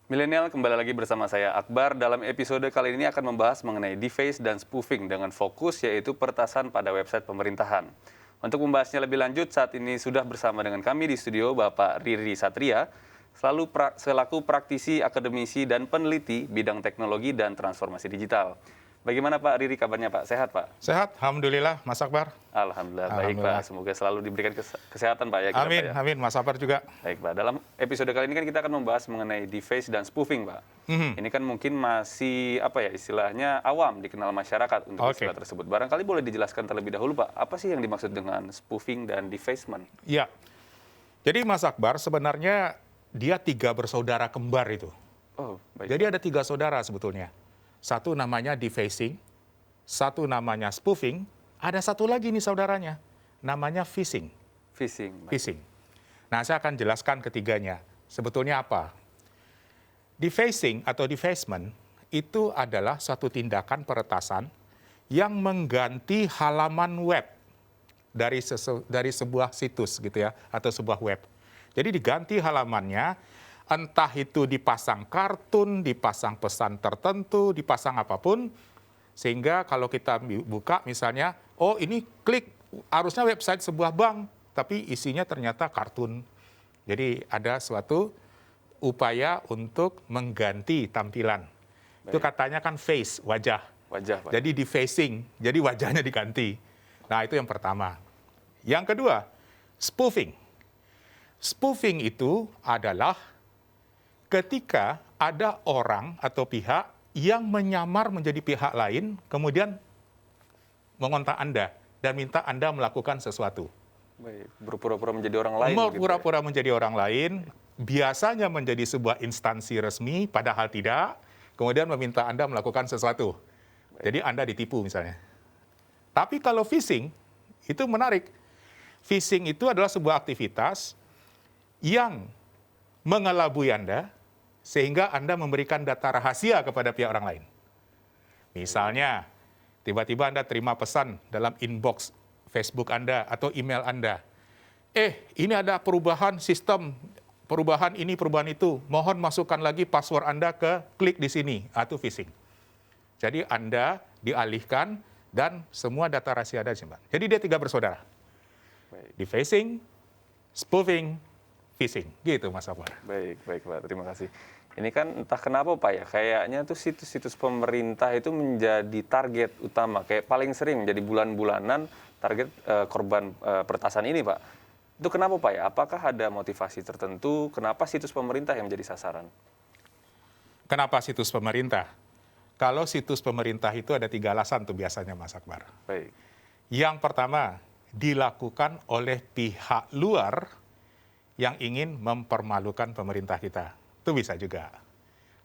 Milenial kembali lagi bersama saya Akbar. Dalam episode kali ini akan membahas mengenai deface dan spoofing dengan fokus yaitu peretasan pada website pemerintahan. Untuk membahasnya lebih lanjut, saat ini sudah bersama dengan kami di studio Bapak Riri Satria, selaku praktisi, akademisi, dan peneliti bidang teknologi dan transformasi digital. Bagaimana Pak Riri kabarnya Pak? Sehat Pak? Sehat, Alhamdulillah, Mas Akbar. Alhamdulillah, baik Pak. Semoga selalu diberikan kesehatan Pak ya. Kita, Amin, Pak, ya. amin, Mas Akbar juga. Baik Pak, dalam episode kali ini kan kita akan membahas mengenai deface dan spoofing Pak. Ini kan mungkin masih istilahnya awam dikenal masyarakat untuk istilah tersebut. Barangkali boleh dijelaskan terlebih dahulu Pak, apa sih yang dimaksud dengan spoofing dan defacement? Ya, jadi Mas Akbar sebenarnya dia 3 bersaudara kembar itu. Oh, baik. Jadi ada 3 saudara sebetulnya. Satu namanya defacing, satu namanya spoofing, ada satu lagi nih saudaranya, namanya phishing. Phishing. Phishing. Nah, saya akan jelaskan ketiganya. Sebetulnya apa? Defacing atau defacement itu adalah suatu tindakan peretasan yang mengganti halaman web dari sebuah situs gitu ya, atau sebuah web. Jadi diganti halamannya, entah itu dipasang kartun, dipasang pesan tertentu, dipasang apapun, sehingga kalau kita buka misalnya, oh ini klik, harusnya website sebuah bank, tapi isinya ternyata kartun. Jadi ada suatu upaya untuk mengganti tampilan. Baik. Itu katanya kan face, wajah. Wajah, Pak. Jadi defacing, jadi wajahnya diganti. Nah itu yang pertama. Yang kedua, spoofing. Spoofing itu adalah ketika ada orang atau pihak yang menyamar menjadi pihak lain, kemudian mengontak Anda dan minta Anda melakukan sesuatu. Baik, berpura-pura menjadi orang lain. Berpura-pura menjadi orang lain, biasanya menjadi sebuah instansi resmi, padahal tidak, kemudian meminta Anda melakukan sesuatu. Baik. Jadi Anda ditipu misalnya. Tapi kalau phishing, itu menarik. Phishing itu adalah sebuah aktivitas yang mengelabui Anda, sehingga Anda memberikan data rahasia kepada pihak orang lain. Misalnya, tiba-tiba Anda terima pesan dalam inbox Facebook Anda atau email Anda. Ini ada perubahan sistem, perubahan ini, perubahan itu. Mohon masukkan lagi password Anda ke klik di sini, atau phishing. Jadi Anda dialihkan dan semua data rahasia Anda disimpan. Jadi dia 3 bersaudara. Defacing, spoofing, phishing. Gitu Mas Akbar. Baik Pak, terima kasih. Ini kan entah kenapa Pak ya, kayaknya tuh situs-situs pemerintah itu menjadi target utama, kayak paling sering menjadi bulan-bulanan target korban peretasan ini Pak. Itu kenapa Pak ya? Apakah ada motivasi tertentu, kenapa situs pemerintah yang menjadi sasaran? Kenapa situs pemerintah? Kalau situs pemerintah itu ada 3 alasan tuh biasanya Mas Akbar. Baik. Yang pertama, dilakukan oleh pihak luar yang ingin mempermalukan pemerintah kita. Itu bisa juga.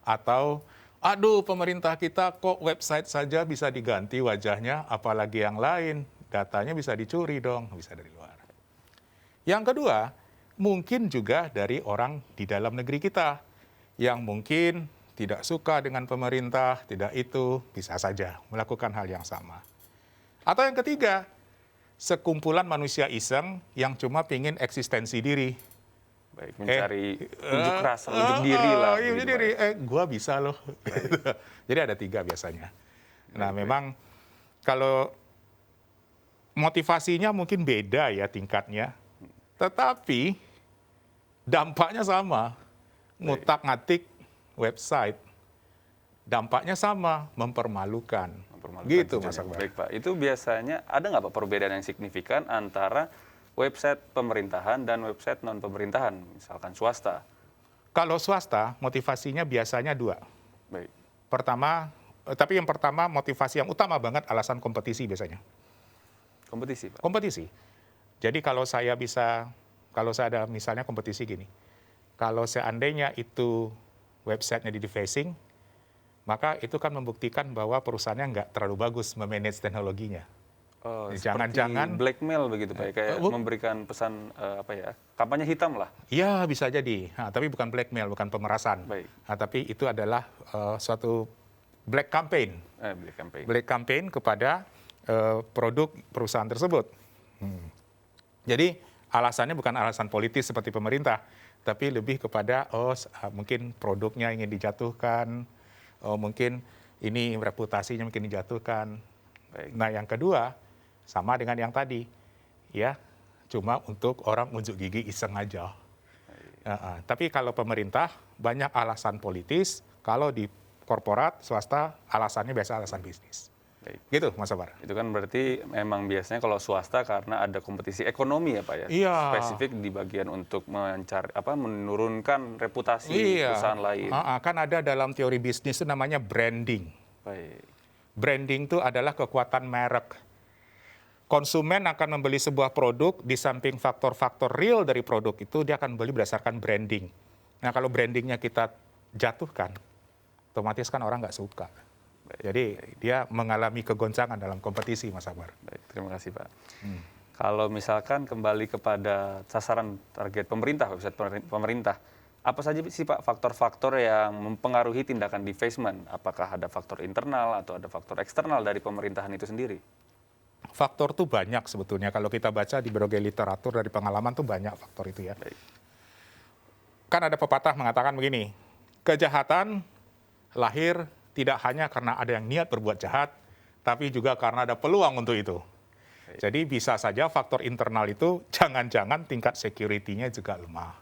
Atau, aduh pemerintah kita kok website saja bisa diganti wajahnya, apalagi yang lain, datanya bisa dicuri dong, bisa dari luar. Yang kedua, mungkin juga dari orang di dalam negeri kita, yang mungkin tidak suka dengan pemerintah, tidak itu, bisa saja melakukan hal yang sama. Atau yang ketiga, sekumpulan manusia iseng yang cuma pingin eksistensi diri. Baik, mencari unjuk rasa, unjuk diri lah. Unjuk diri, gua bisa loh. Jadi ada 3 biasanya. Nah, memang kalau motivasinya mungkin beda ya tingkatnya, tetapi dampaknya sama. Ngutak-ngatik website, dampaknya sama, mempermalukan. Gitu Mas Akbar. Baik Pak, itu biasanya ada nggak Pak perbedaan yang signifikan antara website pemerintahan dan website non-pemerintahan, misalkan swasta? Kalau swasta, motivasinya biasanya 2. Baik. Tapi yang pertama, motivasi yang utama banget, alasan kompetisi biasanya. Kompetisi, Pak? Kompetisi. Jadi kalau saya ada misalnya kompetisi gini, kalau seandainya itu websitenya di defacing, maka itu kan membuktikan bahwa perusahaannya nggak terlalu bagus memanage teknologinya. Oh, jangan-jangan blackmail begitu Pak, kayak memberikan pesan kampanye hitam lah. Iya, bisa jadi. Nah, tapi bukan blackmail, bukan pemerasan. Baik. Nah, tapi itu adalah suatu black campaign. Black campaign kepada produk perusahaan tersebut. Jadi alasannya bukan alasan politis seperti pemerintah, tapi lebih kepada mungkin produknya ingin dijatuhkan, mungkin ini reputasinya mungkin dijatuhkan. Baik. Nah, yang kedua sama dengan yang tadi, ya cuma untuk orang unjuk gigi iseng aja. Tapi kalau pemerintah banyak alasan politis, kalau di korporat swasta alasannya biasa alasan bisnis. Baik. Gitu, Mas Sabar. Itu kan berarti memang biasanya kalau swasta karena ada kompetisi ekonomi ya Pak ya. Iya. Spesifik di bagian untuk menurunkan reputasi Iya. perusahaan lain. Kan ada dalam teori bisnis itu namanya branding. Baik. Branding itu adalah kekuatan merek. Konsumen akan membeli sebuah produk, di samping faktor-faktor real dari produk itu, dia akan beli berdasarkan branding. Nah, kalau brandingnya kita jatuhkan, otomatis kan orang nggak suka. Jadi dia mengalami kegoncangan dalam kompetisi, Mas Akbar. Baik, terima kasih Pak. Kalau misalkan kembali kepada sasaran target pemerintah, website pemerintah, apa saja sih Pak faktor-faktor yang mempengaruhi tindakan defacement? Apakah ada faktor internal atau ada faktor eksternal dari pemerintahan itu sendiri? Faktor tuh banyak sebetulnya. Kalau kita baca di berbagai literatur dari pengalaman tuh banyak faktor itu ya. Baik. Kan ada pepatah mengatakan begini, kejahatan lahir tidak hanya karena ada yang niat berbuat jahat, tapi juga karena ada peluang untuk itu. Jadi bisa saja faktor internal itu jangan-jangan tingkat security-nya juga lemah.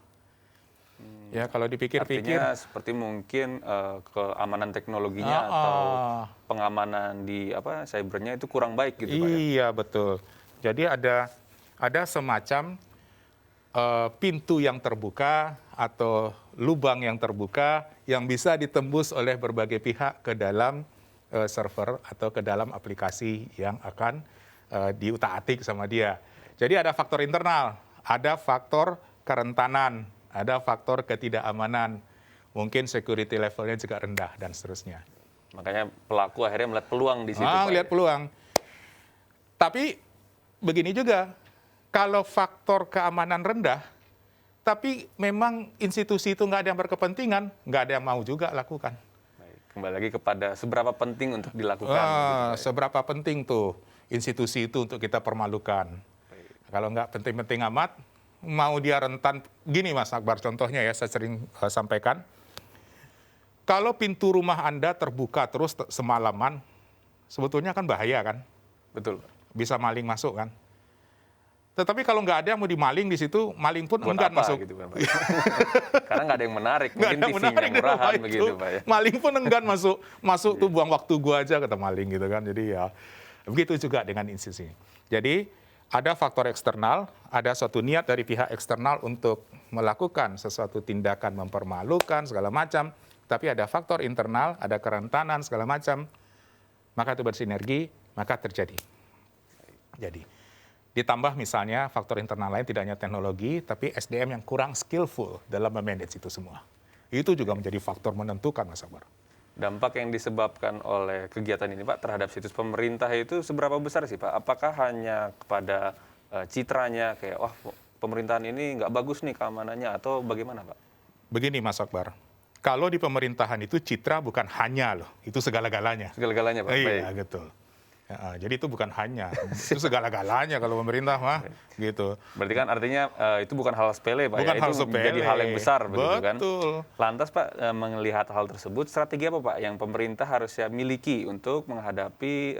Ya kalau dipikir-pikir. Artinya seperti mungkin keamanan teknologinya atau pengamanan di cybernya itu kurang baik gitu Pak ya? Iya betul. Jadi ada semacam pintu yang terbuka atau lubang yang terbuka yang bisa ditembus oleh berbagai pihak ke dalam server atau ke dalam aplikasi yang akan diutak-atik sama dia. Jadi ada faktor internal, ada faktor kerentanan, ada faktor ketidakamanan, mungkin security levelnya juga rendah dan seterusnya. Makanya pelaku akhirnya melihat peluang di situ Pak. Lihat peluang. Tapi begini juga, kalau faktor keamanan rendah, tapi memang institusi itu nggak ada yang berkepentingan, nggak ada yang mau juga lakukan. Baik. Kembali lagi kepada seberapa penting untuk dilakukan. Gitu, Pak. Seberapa penting tuh institusi itu untuk kita permalukan. Kalau nggak penting-penting amat, mau dia rentan, gini Mas Akbar contohnya ya, saya sering sampaikan, kalau pintu rumah Anda terbuka terus semalaman, sebetulnya kan bahaya kan? Betul. Bisa maling masuk kan? Tetapi kalau nggak ada yang mau dimaling di situ, maling pun enggan masuk. Gitu, Pak? Karena nggak ada yang menarik, mungkin TV-nya murahan begitu Pak ya. Maling pun enggan masuk tuh buang waktu gua aja kata maling gitu kan. Jadi ya begitu juga dengan institusi. Jadi ada faktor eksternal, ada suatu niat dari pihak eksternal untuk melakukan sesuatu tindakan mempermalukan segala macam, tapi ada faktor internal, ada kerentanan segala macam, maka itu bersinergi, maka terjadi. Jadi, ditambah misalnya faktor internal lain tidak hanya teknologi, tapi SDM yang kurang skillful dalam memanage itu semua. Itu juga menjadi faktor menentukan, Mas Akbar. Dampak yang disebabkan oleh kegiatan ini Pak terhadap situs pemerintah itu seberapa besar sih Pak? Apakah hanya kepada citranya kayak wah pemerintahan ini nggak bagus nih keamanannya atau bagaimana Pak? Begini Mas Akbar, kalau di pemerintahan itu citra bukan hanya loh, itu segala-galanya. Segala-galanya Pak? Iya, betul. Ya, jadi itu bukan hanya, itu segala-galanya kalau pemerintah mah, gitu. Berarti kan artinya itu bukan hal sepele Pak Bukan ya? hal Itu sepele. menjadi hal yang besar begitu kan? Betul. Lantas Pak melihat hal tersebut, strategi apa Pak yang pemerintah harusnya miliki untuk menghadapi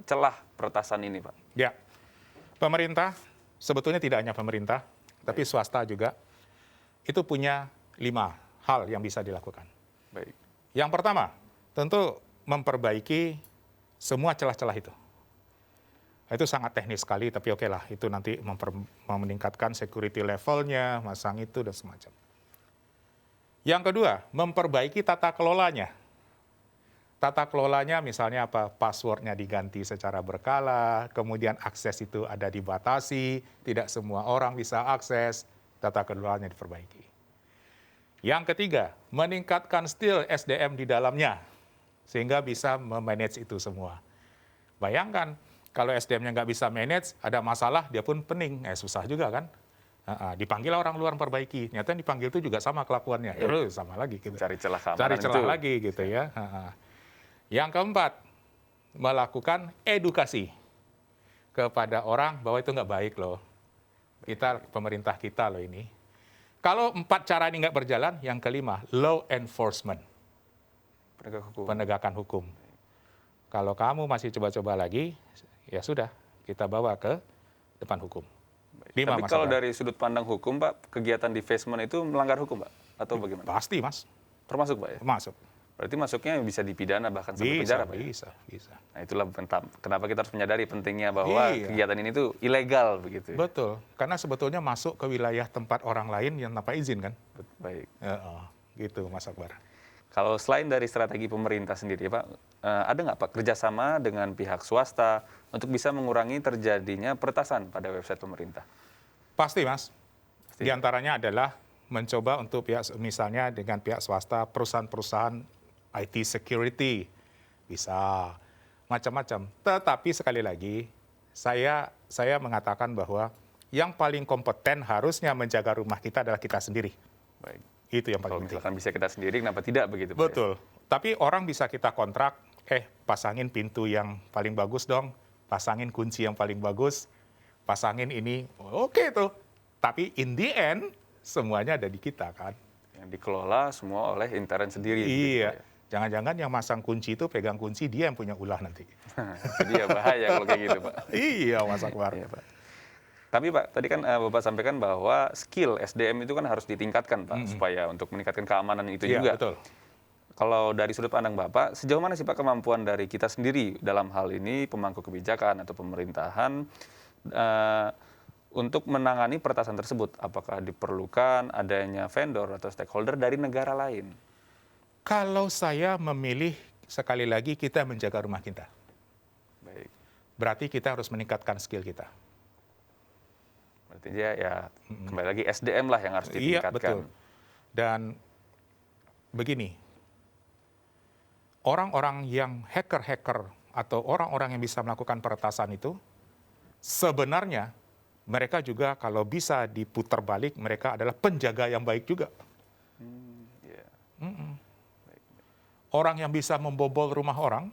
celah peretasan ini Pak? Ya, pemerintah, sebetulnya tidak hanya pemerintah, tapi swasta juga, itu punya 5 hal yang bisa dilakukan. Baik. Yang pertama, tentu memperbaiki semua celah-celah itu. Itu sangat teknis sekali, tapi oke lah, itu nanti meningkatkan security levelnya, masang itu dan semacam. Yang kedua, memperbaiki tata kelolanya. Tata kelolanya misalnya apa? Passwordnya diganti secara berkala, kemudian akses itu ada dibatasi, tidak semua orang bisa akses, tata kelolanya diperbaiki. Yang ketiga, meningkatkan skill SDM di dalamnya, sehingga bisa memanage itu semua. Bayangkan, kalau SDM-nya nggak bisa manage, ada masalah, dia pun pening. Susah juga kan? Dipanggil orang luar perbaiki. Nyata yang dipanggil itu juga sama kelakuannya. Sama lagi. Gitu. Cari celah keamanan Cari celah itu. lagi gitu ya. Yang keempat, melakukan edukasi kepada orang bahwa itu nggak baik loh. Pemerintah kita loh ini. Kalau 4 cara ini nggak berjalan, yang kelima, law enforcement, Penegak hukum. penegakan hukum. Kalau kamu masih coba-coba lagi, ya sudah, kita bawa ke depan hukum. Lima, Tapi Mas kalau Akbar. dari sudut pandang hukum, Pak, kegiatan defacement itu melanggar hukum, Pak? Atau bagaimana? Pasti, Mas. Termasuk, Pak, ya? Masuk. Berarti masuknya bisa dipidana bahkan sampai Bisa, penjara, Pak, ya? bisa. Nah, itulah kenapa kita harus menyadari pentingnya bahwa Iya. kegiatan ini tuh ilegal, begitu. Ya? Betul. Karena sebetulnya masuk ke wilayah tempat orang lain yang tanpa izin, kan? Baik. Gitu, Mas Akbar. Kalau selain dari strategi pemerintah sendiri, Pak, ada nggak, Pak, kerjasama dengan pihak swasta untuk bisa mengurangi terjadinya peretasan pada website pemerintah? Pasti, Mas. Pasti. Di antaranya adalah mencoba untuk misalnya dengan pihak swasta, perusahaan-perusahaan IT security, bisa macam-macam. Tetapi sekali lagi, saya mengatakan bahwa yang paling kompeten harusnya menjaga rumah kita adalah kita sendiri. Baik. Itu yang Kalau paling penting. misalkan bisa kita sendiri, kenapa tidak begitu, Pak, ya? Betul. Tapi orang bisa kita kontrak, pasangin pintu yang paling bagus dong, pasangin kunci yang paling bagus, pasangin ini, oke tuh. Tapi in the end, semuanya ada di kita, kan? Yang dikelola semua oleh intern sendiri. begitu, Iya. Pak, ya? Jangan-jangan yang masang kunci itu pegang kunci, dia yang punya ulah nanti. Jadi ya bahaya kalau kayak gitu, Pak. Iya, Mas Akbar. Iya, Pak. Tapi, Pak, tadi kan Bapak sampaikan bahwa skill SDM itu kan harus ditingkatkan, Pak, supaya untuk meningkatkan keamanan itu Iya, juga. betul. Kalau dari sudut pandang Bapak, sejauh mana sih, Pak, kemampuan dari kita sendiri dalam hal ini pemangku kebijakan atau pemerintahan untuk menangani peretasan tersebut? Apakah diperlukan adanya vendor atau stakeholder dari negara lain? Kalau saya memilih, sekali lagi kita menjaga rumah kita. Baik. Berarti kita harus meningkatkan skill kita. Berarti dia ya kembali lagi SDM lah yang harus Iya, ditingkatkan. betul. Dan begini, orang-orang yang hacker-hacker atau orang-orang yang bisa melakukan peretasan itu, sebenarnya mereka juga kalau bisa diputar balik, mereka adalah penjaga yang baik juga. Iya. Orang yang bisa membobol rumah orang,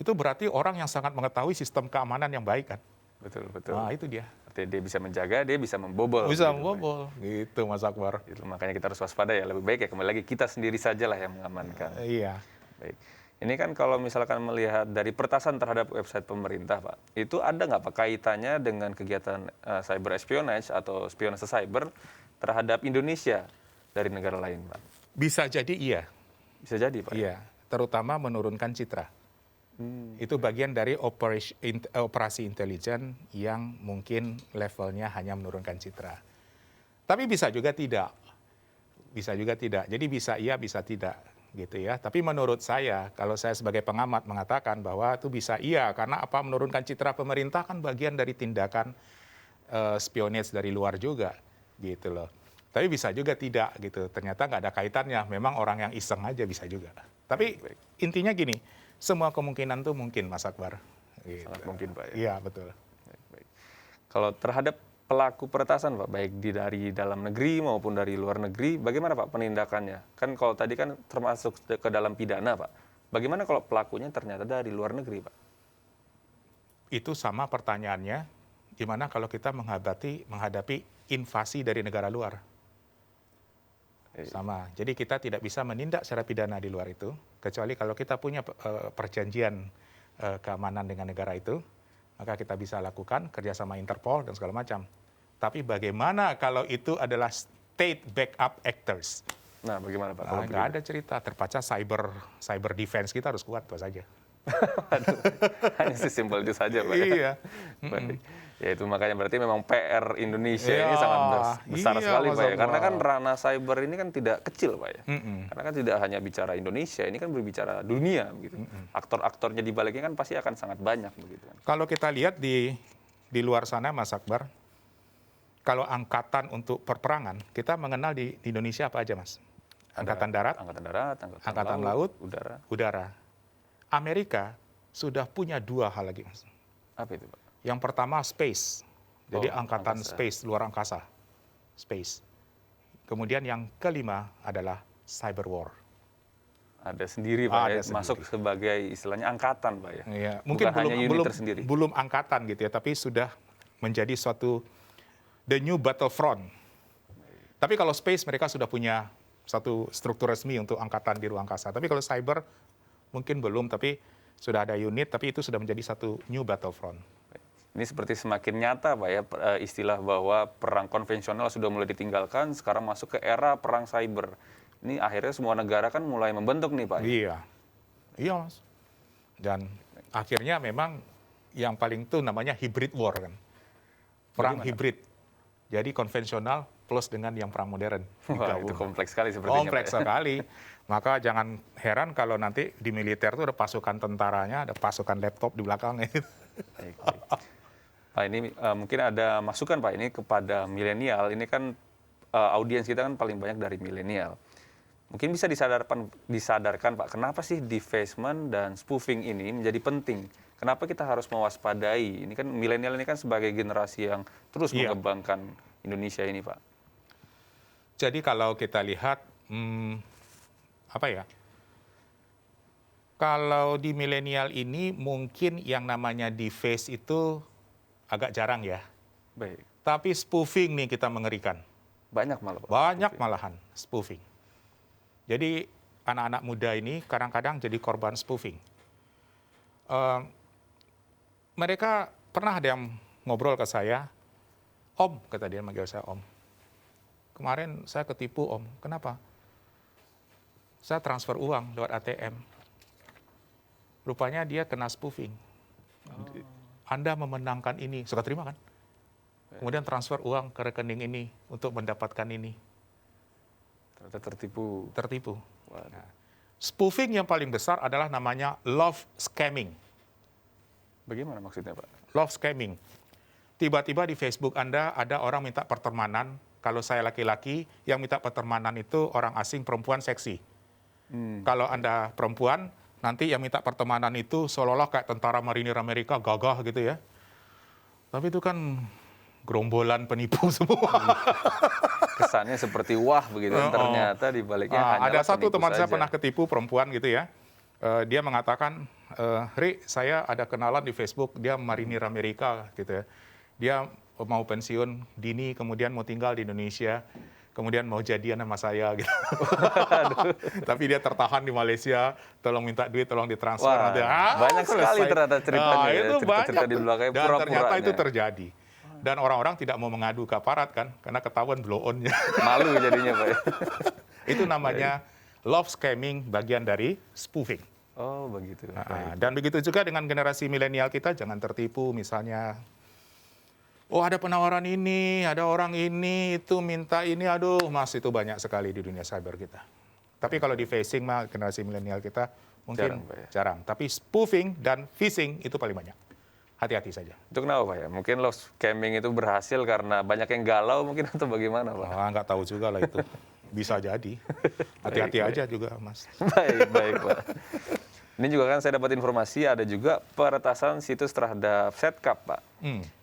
itu berarti orang yang sangat mengetahui sistem keamanan yang baik, kan? Betul, betul. Nah, itu dia. Artinya dia bisa menjaga, dia bisa membobol. Bisa begitu, Pak. membobol. Gitu, Mas Akbar. Itu makanya kita harus waspada ya. Lebih baik ya kembali lagi kita sendiri sajalah yang mengamankan. Iya. Baik. Ini kan kalau misalkan melihat dari peretasan terhadap website pemerintah, Pak, itu ada nggak, Pak, kaitannya dengan kegiatan cyber espionage atau spionase cyber terhadap Indonesia dari negara lain, Pak? Bisa jadi iya. Bisa jadi, Pak. Iya, terutama menurunkan citra. Itu bagian dari operasi intelijen yang mungkin levelnya hanya menurunkan citra. Tapi bisa juga tidak. Bisa juga tidak. Jadi bisa iya, bisa tidak. Gitu ya. Tapi menurut saya, kalau saya sebagai pengamat mengatakan bahwa itu bisa iya. Karena apa? Menurunkan citra pemerintah kan bagian dari tindakan spionage dari luar juga. Gitu loh. Tapi bisa juga tidak gitu. Ternyata nggak ada kaitannya. Memang orang yang iseng aja bisa juga. Tapi intinya gini, semua kemungkinan tuh mungkin, Mas Akbar. Gitu. Sangat mungkin, Pak, ya. Iya, betul. Baik. Kalau terhadap pelaku peretasan, Pak, baik dari dalam negeri maupun dari luar negeri, bagaimana, Pak, penindakannya? Kan kalau tadi kan termasuk ke dalam pidana, Pak. Bagaimana kalau pelakunya ternyata dari luar negeri, Pak? Itu sama pertanyaannya, gimana kalau kita menghadapi invasi dari negara luar? Sama. Jadi kita tidak bisa menindak secara pidana di luar itu, kecuali kalau kita punya perjanjian keamanan dengan negara itu, maka kita bisa lakukan kerjasama Interpol dan segala macam. Tapi bagaimana kalau itu adalah state backup actors? Nah, bagaimana, Pak? Nah, nggak ada cerita, terpaksa cyber defense kita harus kuat, itu saja. Aduh, hanya sesimpel itu saja, Pak. Iya. Baik. Ya itu makanya berarti memang PR Indonesia Iya, ini sangat besar iya, sekali, Mas Pak, ya. Karena kan Akbar. ranah cyber ini kan tidak kecil, Pak, ya. Karena kan tidak hanya bicara Indonesia, ini kan berbicara dunia begitu. Aktor-aktornya di baliknya kan pasti akan sangat banyak begitu kan. Kalau kita lihat di luar sana, Mas Akbar, kalau angkatan untuk perperangan, kita mengenal di Indonesia apa aja, Mas? Angkatan darat, Angkatan darat, Angkatan laut, udara. udara. Amerika sudah punya 2 hal lagi, Mas. Apa itu, Pak? Yang pertama space, jadi Oh, angkatan angkasa. space, luar angkasa, space. Kemudian yang kelima adalah cyber war. Ada sendiri, Pak, Ada ya. Masuk sebagai istilahnya angkatan, Pak, ya. Ya, mungkin Bukan hanya unit tersendiri. belum angkatan gitu ya, tapi sudah menjadi suatu the new battlefront. Tapi kalau space mereka sudah punya satu struktur resmi untuk angkatan di ruang angkasa. Tapi kalau cyber mungkin belum, tapi sudah ada unit, tapi itu sudah menjadi satu new battlefront. Ini seperti semakin nyata Pak ya, istilah bahwa perang konvensional sudah mulai ditinggalkan, sekarang masuk ke era perang cyber. Ini akhirnya semua negara kan mulai membentuk nih Pak. Iya, iya Mas. Dan akhirnya memang yang paling itu namanya hybrid war kan. Perang hybrid. Jadi konvensional plus dengan yang perang modern. Wah, itu kompleks sekali sepertinya. Kompleks Pak, ya. sekali. Maka jangan heran kalau nanti di militer itu ada pasukan tentaranya, ada pasukan laptop di belakangnya. Baik, baik. Pak, ini mungkin ada masukan Pak ini kepada milenial. Ini kan audiens kita kan paling banyak dari milenial. Mungkin bisa disadarkan Pak, kenapa sih defacement dan spoofing ini menjadi penting? Kenapa kita harus mewaspadai? Ini kan milenial ini kan sebagai generasi yang terus mengembangkan Indonesia ini Pak. Jadi kalau kita lihat, apa ya? Kalau di milenial ini mungkin yang namanya deface itu agak jarang ya. Baik. Tapi spoofing nih kita mengerikan. Banyak malah Pak. Banyak malahan spoofing. Jadi anak-anak muda ini kadang-kadang jadi korban spoofing. Mereka pernah ada yang ngobrol ke saya, Om, kata dia manggil saya Om. Kemarin saya ketipu Om, kenapa? Saya transfer uang lewat ATM. Rupanya dia kena spoofing. Anda memenangkan ini, suka terima kan? Kemudian transfer uang ke rekening ini untuk mendapatkan ini. Ternyata tertipu. Tertipu. Waduh. Nah, spoofing yang paling besar adalah namanya love scamming. Bagaimana maksudnya Pak? Love scamming. Tiba-tiba di Facebook Anda ada orang minta pertemanan. Kalau saya laki-laki, yang minta pertemanan itu orang asing, perempuan seksi. Kalau Anda perempuan, nanti yang minta pertemanan itu seolah-olah kayak tentara marinir Amerika, gagah gitu ya. Tapi itu kan gerombolan penipu semua. Kesannya seperti wah begitu, ternyata di baliknya hanyalah ada satu penipu teman saya saja. pernah ketipu, perempuan gitu ya. Dia mengatakan, Ri, saya ada kenalan di Facebook, dia marinir Amerika gitu ya. Dia mau pensiun dini, kemudian mau tinggal di Indonesia, kemudian mau jadian sama saya gitu. Tapi dia tertahan di Malaysia, tolong minta duit, tolong ditransfer. Wah, banyak sekali ternyata ceritanya ya, itu cerita-cerita banyak. di belakangnya Dan ternyata pura-puranya. itu terjadi. Dan orang-orang tidak mau mengadu ke aparat kan, karena ketahuan blow on-nya. Malu jadinya Pak. Itu namanya love scamming, bagian dari spoofing. Oh begitu. Baik. Dan begitu juga dengan generasi milenial kita, jangan tertipu misalnya, oh ada penawaran ini, ada orang ini, itu minta ini, aduh mas itu banyak sekali di dunia cyber kita. Tapi kalau di phishing mah generasi milenial kita mungkin Jarang, Pak, ya. jarang. Tapi spoofing dan phishing itu paling banyak. Hati-hati saja. Itu kenapa Pak ya? Mungkin love scamming itu berhasil karena banyak yang galau mungkin atau bagaimana Pak? Nggak tahu juga lah itu. Bisa jadi. Hati-hati aja juga mas. Baik, baik Pak. Ini juga kan saya dapat informasi ada juga peretasan situs terhadap Setcap Pak.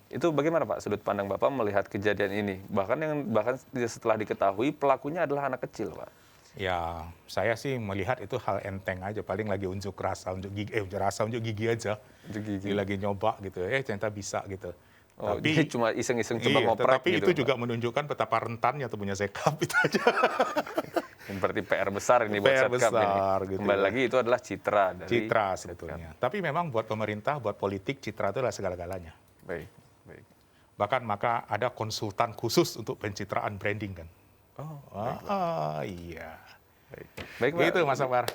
Itu bagaimana Pak sudut pandang Bapak melihat kejadian ini? Bahkan setelah diketahui pelakunya adalah anak kecil Pak. Ya, saya sih melihat itu hal enteng aja. Paling lagi unjuk rasa, unjuk gigi aja. Unjuk gigi. Dia lagi nyoba gitu. Ternyata bisa gitu. Oh, Tapi dia cuma iseng-iseng coba ngoprek tetapi gitu. itu juga menunjukkan betapa rentannya tubuhnya Setcap itu aja. Dan berarti PR besar ini buat PR Setcap besar, ini. gitu Kembali ya. lagi itu adalah citra dari Citra sebetulnya. Tapi memang buat pemerintah, buat politik, citra itu adalah segala-galanya. Baik, baik. Bahkan maka ada konsultan khusus untuk pencitraan branding kan. Oh, Iya. baik. Baik Pak. Gitu Mas Akbar.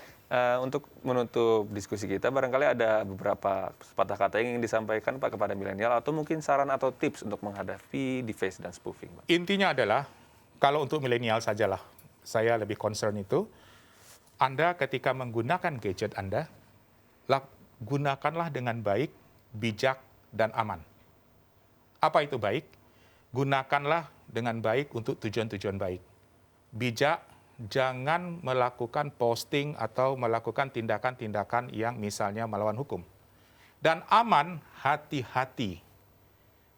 Untuk menutup diskusi kita, barangkali ada beberapa sepatah kata yang ingin disampaikan Pak kepada milenial atau mungkin saran atau tips untuk menghadapi deface dan spoofing Pak. Intinya adalah, kalau untuk milenial sajalah, saya lebih concern itu, Anda ketika menggunakan gadget Anda, gunakanlah dengan baik, bijak, dan aman. Apa itu baik? Gunakanlah dengan baik untuk tujuan-tujuan baik. Bijak, jangan melakukan posting atau melakukan tindakan-tindakan yang misalnya melawan hukum. Dan aman, hati-hati.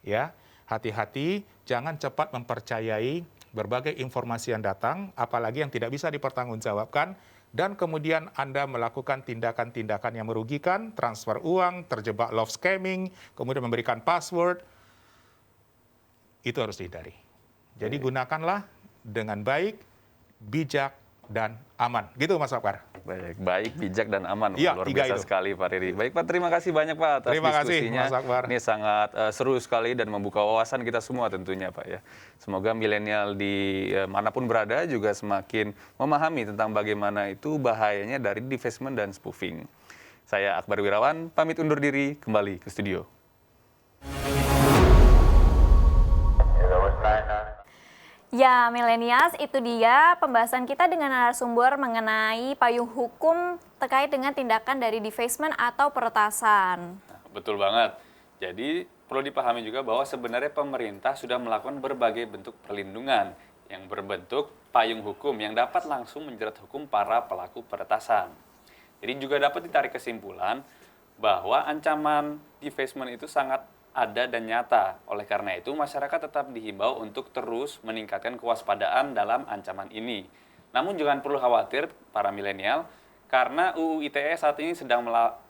Ya, hati-hati, jangan cepat mempercayai berbagai informasi yang datang, apalagi yang tidak bisa dipertanggungjawabkan, dan kemudian Anda melakukan tindakan-tindakan yang merugikan, transfer uang, terjebak love scamming, kemudian memberikan password, itu harus dihindari. Jadi gunakanlah dengan baik, bijak, dan aman. Gitu Mas Akbar. Baik, bijak, dan aman. Iya, Luar 3 biasa itu. sekali Pak Riri. Baik Pak, terima kasih banyak Pak atas Terima kasih, diskusinya. Mas Akbar. Ini sangat seru sekali dan membuka wawasan kita semua tentunya Pak ya. Semoga milenial di manapun berada juga semakin memahami tentang bagaimana itu bahayanya dari defacement dan spoofing. Saya Akbar Wirawan, pamit undur diri, kembali ke studio. Ya, milenials, itu dia pembahasan kita dengan narasumber mengenai payung hukum terkait dengan tindakan dari defacement atau peretasan. Betul banget. Jadi perlu dipahami juga bahwa sebenarnya pemerintah sudah melakukan berbagai bentuk perlindungan yang berbentuk payung hukum yang dapat langsung menjerat hukum para pelaku peretasan. Jadi juga dapat ditarik kesimpulan bahwa ancaman defacement itu sangat ada dan nyata. Oleh karena itu, masyarakat tetap dihimbau untuk terus meningkatkan kewaspadaan dalam ancaman ini. Namun jangan perlu khawatir para milenial, karena UU ITE saat ini sedang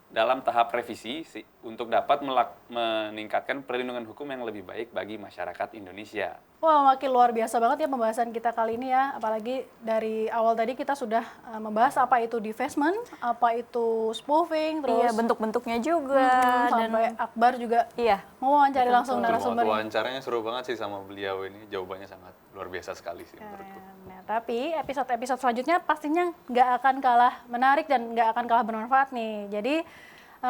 dalam tahap revisi untuk dapat meningkatkan perlindungan hukum yang lebih baik bagi masyarakat Indonesia. Wah, makin luar biasa banget ya pembahasan kita kali ini ya. Apalagi dari awal tadi kita sudah membahas apa itu defacement, apa itu spoofing, terus Iya, bentuk-bentuknya juga. sampai Akbar juga Iya. mau wawancari langsung narasumbernya. Wawancaranya seru banget sih sama beliau ini, jawabannya sangat luar biasa sekali sih menurutku. Nah, tapi episode-episode selanjutnya pastinya nggak akan kalah menarik dan nggak akan kalah bermanfaat nih. Jadi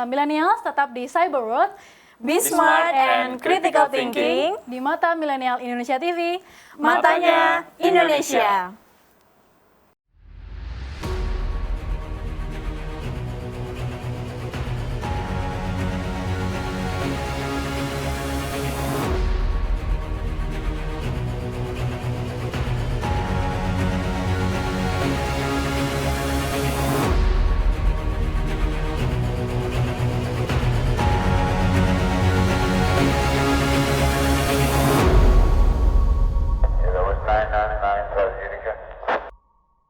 millennials tetap di Cyber World, Be smart and critical thinking. di mata milenial Indonesia TV, Matanya Indonesia.